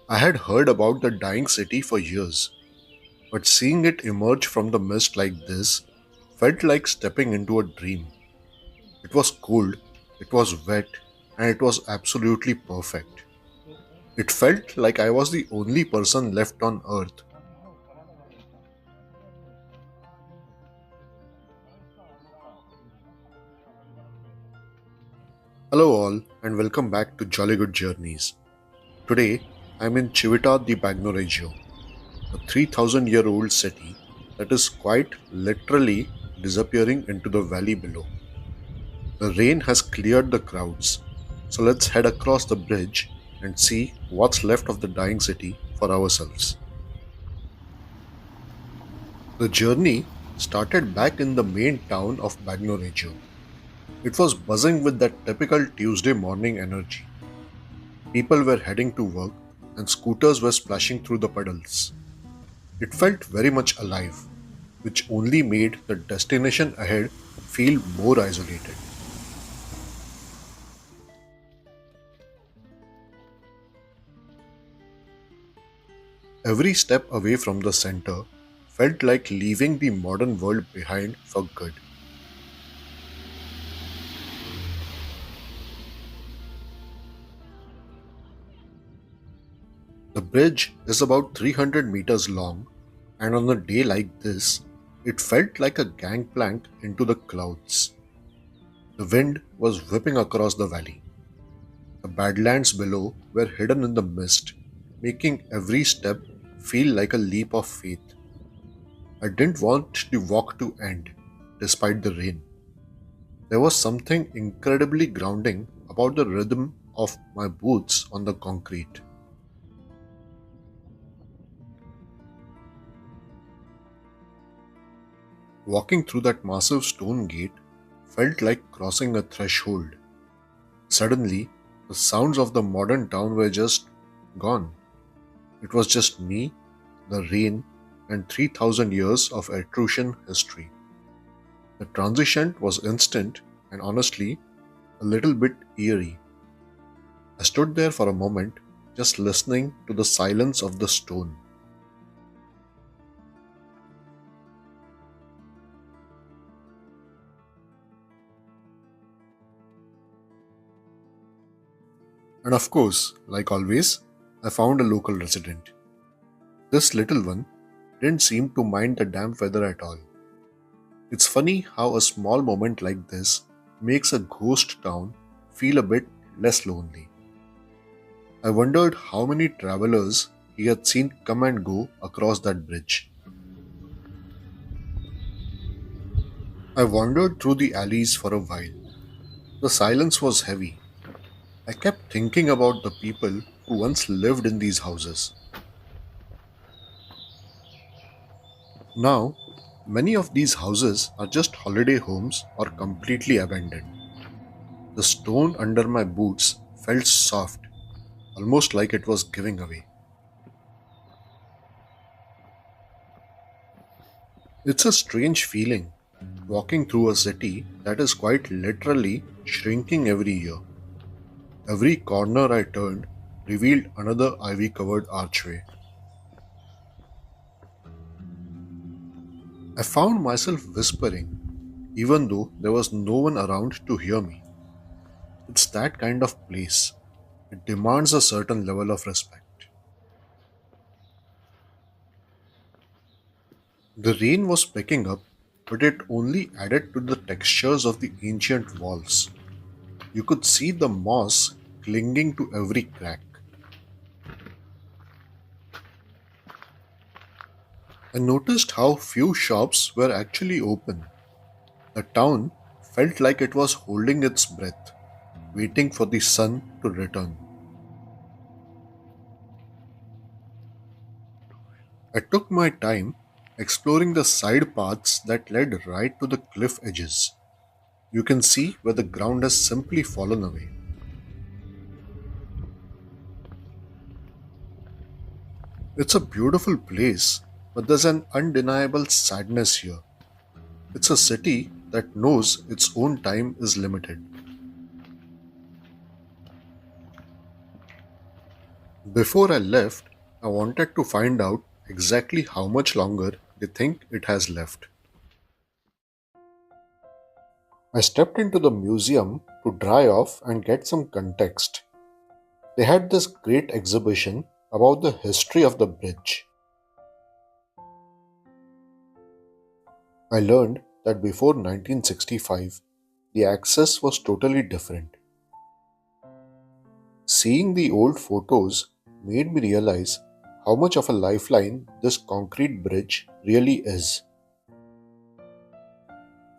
I had heard about the dying city for years, but seeing it emerge from the mist like this felt like stepping into a dream. It was cold, it was wet, and it was absolutely perfect. It felt like I was the only person left on Earth. Hello, all, and welcome back to Jolly Good Journeys. Today, I'm in Civita di Bagnoregio, a 3,000-year-old city that is quite literally disappearing into the valley below. The rain has cleared the crowds, so let's head across the bridge and see what's left of the dying city for ourselves. The journey started back in the main town of Bagnoregio. It was buzzing with that typical Tuesday morning energy. People were heading to work and scooters were splashing through the puddles. It felt very much alive, which only made the destination ahead feel more isolated. Every step away from the center felt like leaving the modern world behind for good. The bridge is about 300 meters long, and on a day like this, it felt like a gangplank into the clouds. The wind was whipping across the valley. The Badlands below were hidden in the mist, making every step feel like a leap of faith. I didn't want the walk to end, despite the rain. There was something incredibly grounding about the rhythm of my boots on the concrete. Walking through that massive stone gate felt like crossing a threshold. Suddenly, the sounds of the modern town were just gone. It was just me, the rain, and 3,000 years of Etruscan history. The transition was instant and honestly a little bit eerie. I stood there for a moment, just listening to the silence of the stone. And of course, like always, I found a local resident. This little one didn't seem to mind the damp weather at all. It's funny how a small moment like this makes a ghost town feel a bit less lonely. I wondered how many travelers he had seen come and go across that bridge. I wandered through the alleys for a while. The silence was heavy. I kept thinking about the people who once lived in these houses. Now, many of these houses are just holiday homes or completely abandoned. The stone under my boots felt soft, almost like it was giving away. It's a strange feeling, walking through a city that is quite literally shrinking every year. Every corner I turned revealed another ivy covered archway. I found myself whispering, even though there was no one around to hear me. It's that kind of place. It demands a certain level of respect. The rain was picking up, but it only added to the textures of the ancient walls. You could see the moss clinging to every crack. I noticed how few shops were actually open. The town felt like it was holding its breath, waiting for the sun to return. I took my time exploring the side paths that led right to the cliff edges. You can see where the ground has simply fallen away. It's a beautiful place, but there's an undeniable sadness here. It's a city that knows its own time is limited. Before I left, I wanted to find out exactly how much longer they think it has left. I stepped into the museum to dry off and get some context. They had this great exhibition about the history of the bridge. I learned that before 1965, the access was totally different. Seeing the old photos made me realize how much of a lifeline this concrete bridge really is.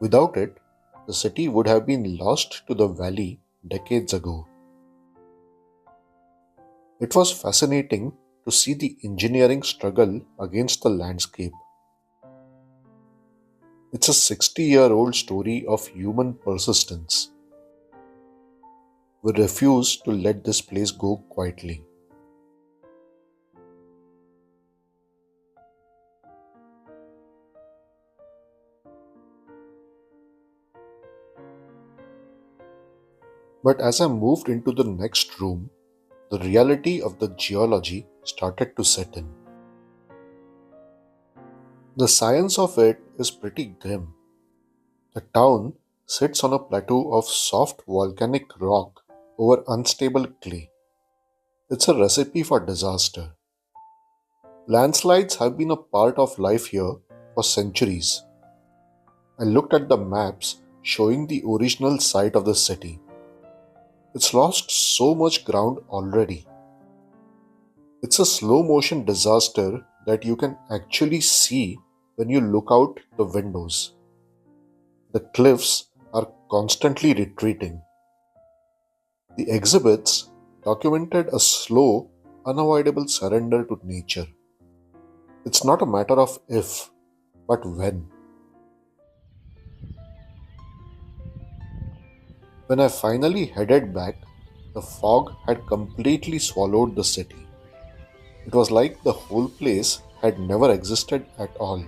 Without it, the city would have been lost to the valley decades ago. It was fascinating to see the engineering struggle against the landscape. It's a 60-year-old story of human persistence. We refuse to let this place go quietly. But as I moved into the next room, the reality of the geology started to set in. The science of it is pretty grim. The town sits on a plateau of soft volcanic rock over unstable clay. It's a recipe for disaster. Landslides have been a part of life here for centuries. I looked at the maps showing the original site of the city. It's lost so much ground already. It's a slow motion disaster that you can actually see when you look out the windows. The cliffs are constantly retreating. The exhibits documented a slow, unavoidable surrender to nature. It's not a matter of if, but when. When I finally headed back, the fog had completely swallowed the city. It was like the whole place had never existed at all.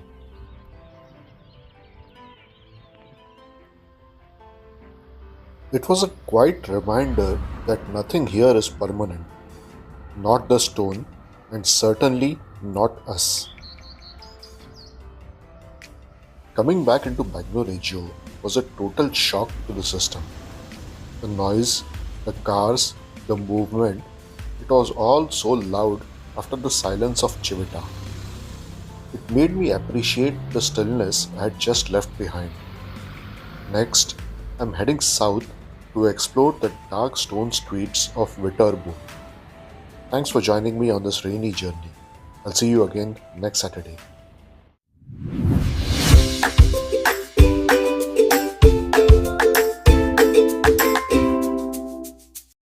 It was a quiet reminder that nothing here is permanent, not the stone, and certainly not us. Coming back into Bagnoregio was a total shock to the system. The noise, the cars, the movement, it was all so loud after the silence of Civita. It made me appreciate the stillness I had just left behind. Next, I'm heading south to explore the dark stone streets of Viterbo. Thanks for joining me on this rainy journey. I'll see you again next Saturday.